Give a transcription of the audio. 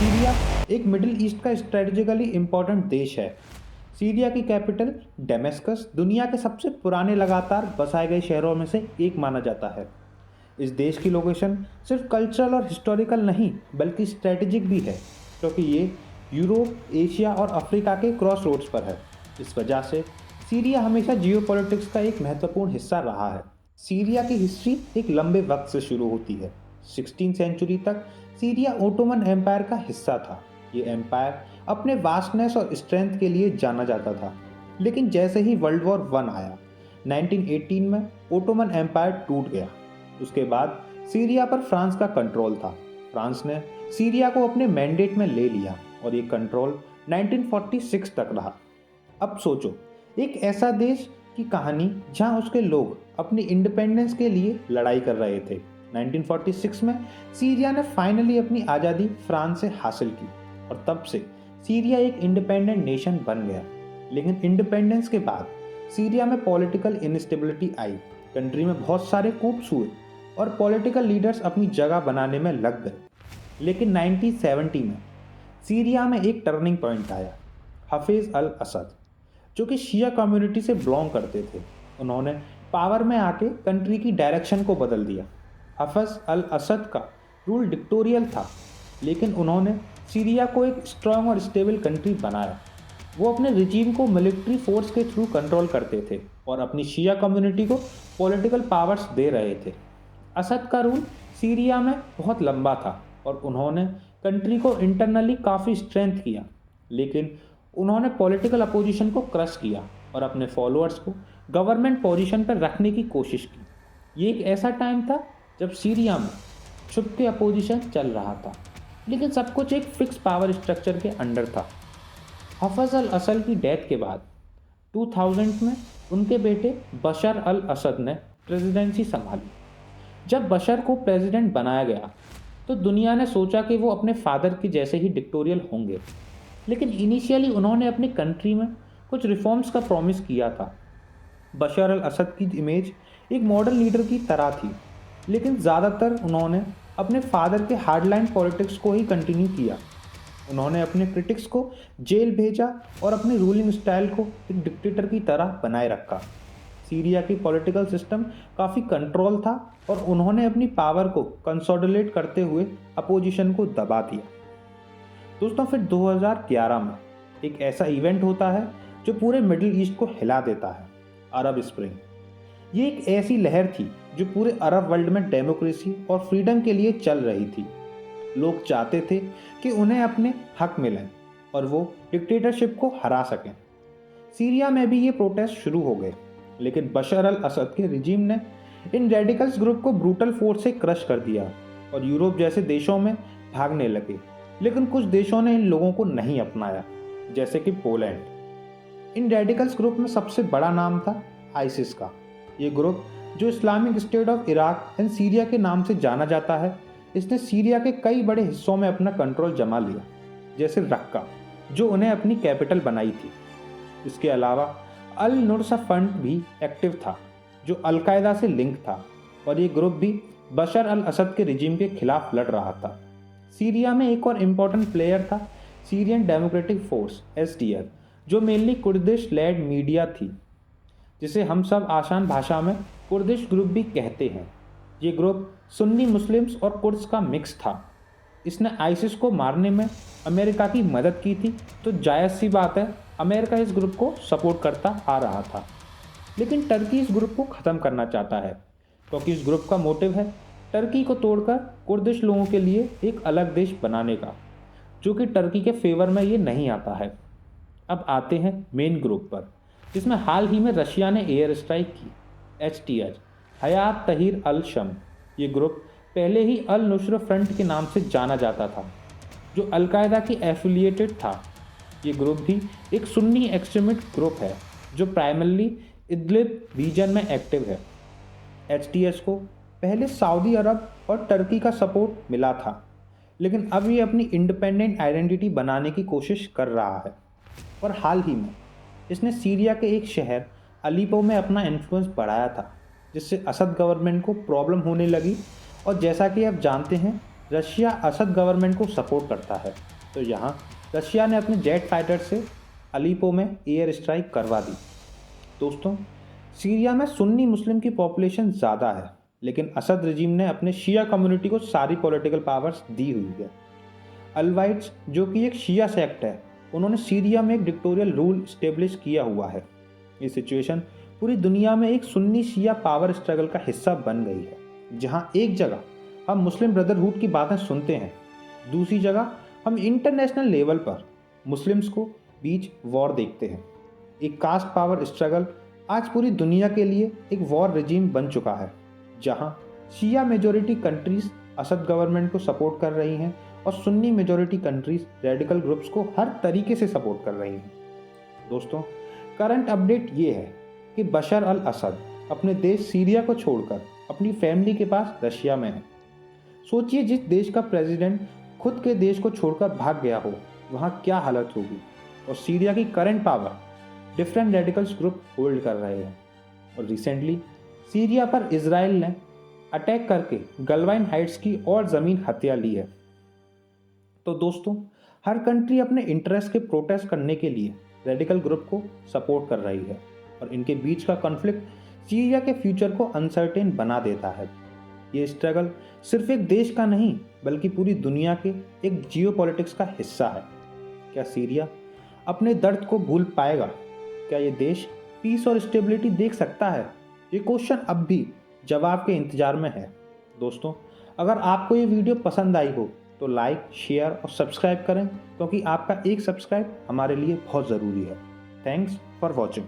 Syria एक middle east का strategically important देश है। सीरिया की कैपिटल डेमेस्कस दुनिया के सबसे पुराने लगातार बसाए गए शहरों में से एक माना जाता है। इस देश की लोकेशन सिर्फ कल्चरल और हिस्टोरिकल नहीं बल्कि स्ट्रेटेजिक भी है, क्योंकि ये यूरोप, एशिया और अफ्रीका के क्रॉस रोड्स पर है। इस वजह से सीरिया हमेशा जियोपॉलिटिक्स का एक महत्वपूर्ण हिस्सा रहा है। सीरिया की हिस्ट्री एक लंबे वक्त से शुरू होती है। 16वीं सेंचुरी तक सीरिया ओटोमन एम्पायर का हिस्सा था। ये एम्पायर अपने वास्टनेस और स्ट्रेंथ के लिए जाना जाता था। लेकिन जैसे ही वर्ल्ड वॉर वन आया, 1918 में ओटोमन एम्पायर टूट गया। उसके बाद सीरिया पर फ्रांस का कंट्रोल था। फ्रांस ने सीरिया को अपने मैंडेट में ले लिया और ये कंट्रोल 1946 तक रहा। अब सोचो, एक ऐसा देश की कहानी जहां उसके लोग अपनी इंडिपेंडेंस के लिए लड़ाई कर रहे थे। 1946 में सीरिया ने फाइनली अपनी आज़ादी फ्रांस से हासिल की और तब से सीरिया एक इंडिपेंडेंट नेशन बन गया। लेकिन इंडिपेंडेंस के बाद सीरिया में पॉलिटिकल इनस्टेबिलिटी आई। कंट्री में बहुत सारे कूप्स हुए और पॉलिटिकल लीडर्स अपनी जगह बनाने में लग गए। लेकिन 1970 में सीरिया में एक टर्निंग पॉइंट आया। हफीज़ अल असद, जो कि शिया कम्युनिटी से बिलोंग करते थे, उन्होंने पावर में आके कंट्री की डायरेक्शन को बदल दिया। हफीज़ अल असद का रूल डिक्टोरियल था, लेकिन उन्होंने सीरिया को एक स्ट्रॉन्ग और स्टेबल कंट्री बनाया। वो अपने रिजीम को मिलिट्री फोर्स के थ्रू कंट्रोल करते थे और अपनी शिया कम्युनिटी को पॉलिटिकल पावर्स दे रहे थे। असद का रूल सीरिया में बहुत लंबा था और उन्होंने कंट्री को इंटरनली काफ़ी स्ट्रेंथ किया, लेकिन उन्होंने पॉलिटिकल अपोजिशन को क्रश किया और अपने फॉलोअर्स को गवर्नमेंट पोजीशन पर रखने की कोशिश की। ये एक ऐसा टाइम था जब सीरिया में छुप के अपोजिशन चल रहा था, लेकिन सब कुछ एक फिक्स पावर स्ट्रक्चर के अंडर था। हफीज़ अल असद की डेथ के बाद 2000 में उनके बेटे बशर अल असद ने प्रेसिडेंसी संभाली। जब बशर को प्रेसिडेंट बनाया गया तो दुनिया ने सोचा कि वो अपने फादर के जैसे ही डिक्टोरियल होंगे, लेकिन इनिशियली उन्होंने अपनी कंट्री में कुछ रिफॉर्म्स का प्रॉमिस किया था। बशर अल असद की इमेज एक मॉडर्न लीडर की तरह थी, लेकिन ज़्यादातर उन्होंने अपने फादर के हार्डलाइन पॉलिटिक्स को ही कंटिन्यू किया। उन्होंने अपने क्रिटिक्स को जेल भेजा और अपनी रूलिंग स्टाइल को एक डिक्टेटर की तरह बनाए रखा। सीरिया की पॉलिटिकल सिस्टम काफ़ी कंट्रोल था और उन्होंने अपनी पावर को कंसोलिडेट करते हुए अपोजिशन को दबा दिया। दोस्तों, फिर 2011 में एक ऐसा इवेंट होता है जो पूरे मिडिल ईस्ट को हिला देता है, अरब स्प्रिंग। ये एक ऐसी लहर थी जो पूरे अरब वर्ल्ड में डेमोक्रेसी और फ्रीडम के लिए चल रही थी। लोग चाहते थे कि उन्हें अपने हक मिलें और वो डिक्टेटरशिप को हरा सकें। सीरिया में भी ये प्रोटेस्ट शुरू हो गए, लेकिन बशर अल असद के रिजीम ने इन रेडिकल्स ग्रुप को ब्रूटल फोर्स से क्रश कर दिया और यूरोप जैसे देशों में भागने लगे। लेकिन कुछ देशों ने इन लोगों को नहीं अपनाया, जैसे कि पोलैंड। इन रेडिकल्स ग्रुप में सबसे बड़ा नाम था आईसिस का। ये ग्रुप, जो Islamic state of Iraq and Syria के नाम से जाना जाता है, इसने सीरिया के कई बड़े हिस्सों में अपना कंट्रोल जमा लिया, जैसे रक्का, जो उन्हें अपनी कैपिटल बनाई थी। इसके अलावा अल नुस्रा फ्रंट भी एक्टिव था, जो अलकायदा से लिंक था, और ये ग्रुप भी बशर अल असद के रिजीम के खिलाफ लड़ रहा था। सीरिया में एक और इम्पॉर्टेंट प्लेयर था सीरियन डेमोक्रेटिक फोर्स एसडीएफ, जो मेनली कुर्दिश लेड मीडिया थी, जिसे हम सब आसान भाषा में कुर्दिश ग्रुप भी कहते हैं। ये ग्रुप सुन्नी मुस्लिम्स और कुर्द्स का मिक्स था। इसने आईसिस को मारने में अमेरिका की मदद की थी, तो जायज़ सी बात है अमेरिका इस ग्रुप को सपोर्ट करता आ रहा था। लेकिन टर्की इस ग्रुप को ख़त्म करना चाहता है, क्योंकि इस ग्रुप का मोटिव है टर्की को तोड़कर कुर्दिश लोगों के लिए एक अलग देश बनाने का, जो कि टर्की के फेवर में ये नहीं आता है। अब आते हैं मेन ग्रुप पर, जिसमें हाल ही में रशिया ने एयर स्ट्राइक की। HTS, हयात तहीर अल शम। ये ग्रुप पहले ही अल नुस्रा फ्रंट के नाम से जाना जाता था, जो अलकायदा की एफिलिएटेड था। ये ग्रुप भी एक सुन्नी एक्सट्रीमिस्ट ग्रुप है, जो प्राइमरली इदलिब रीजन में एक्टिव है। HTS को पहले सऊदी अरब और टर्की का सपोर्ट मिला था, लेकिन अब ये अपनी इंडिपेंडेंट आइडेंटिटी बनाने की कोशिश कर रहा है। और हाल ही में इसने सीरिया के एक शहर अलीपो में अपना इन्फ्लुएंस बढ़ाया था, जिससे असद गवर्नमेंट को प्रॉब्लम होने लगी। और जैसा कि आप जानते हैं, रशिया असद गवर्नमेंट को सपोर्ट करता है, तो यहाँ रशिया ने अपने जेट फाइटर से अलीपो में एयर स्ट्राइक करवा दी। दोस्तों, सीरिया में सुन्नी मुस्लिम की पॉपुलेशन ज़्यादा है, लेकिन असद रजीम ने अपने शिया कम्युनिटी को सारी पॉलिटिकल पावर्स दी हुई है। अलवाइट्स, जो कि एक शिया सेक्ट है, उन्होंने सीरिया में एक डिक्टोरियल रूल स्टेब्लिश किया हुआ है। ये सिचुएशन पूरी दुनिया में एक सुन्नी शिया पावर स्ट्रगल का हिस्सा बन गई है, जहाँ एक जगह हम मुस्लिम ब्रदरहुड की बातें सुनते हैं, दूसरी जगह हम इंटरनेशनल लेवल पर मुस्लिम्स को बीच वॉर देखते हैं। एक कास्ट पावर स्ट्रगल आज पूरी दुनिया के लिए एक वॉर रेजिम बन चुका है, जहां शिया मेजॉरिटी कंट्रीज असद गवर्नमेंट को सपोर्ट कर रही हैं और Sunni majority countries radical groups को हर तरीके से सपोर्ट कर रही हैं। दोस्तों, करंट अपडेट ये है कि बशर अल असद अपने देश सीरिया को छोड़कर अपनी फैमिली के पास रशिया में है। सोचिए, जिस देश का प्रेसिडेंट खुद के देश को छोड़कर भाग गया हो, वहाँ क्या हालत होगी। और सीरिया की current power different radicals group hold कर रहे हैं। और रिसेंटली सीरिया पर इजराइल ने अटैक करके गलवाइन हाइट्स की और ज़मीन हत्या ली है। तो दोस्तों, हर कंट्री अपने इंटरेस्ट के प्रोटेस्ट करने के लिए रेडिकल ग्रुप को सपोर्ट कर रही है, और इनके बीच का कॉन्फ्लिक्ट सीरिया के फ्यूचर को अनसर्टेन बना देता है। ये स्ट्रगल सिर्फ एक देश का नहीं, बल्कि पूरी दुनिया के एक जियोपॉलिटिक्स का हिस्सा है। क्या सीरिया अपने दर्द को भूल पाएगा? क्या ये देश पीस और स्टेबिलिटी देख सकता है? ये क्वेश्चन अब भी जवाब के इंतजार में है। दोस्तों, अगर आपको ये वीडियो पसंद आई हो तो लाइक, शेयर और सब्सक्राइब करें, क्योंकि आपका एक सब्सक्राइब हमारे लिए बहुत ज़रूरी है। Thanks for watching.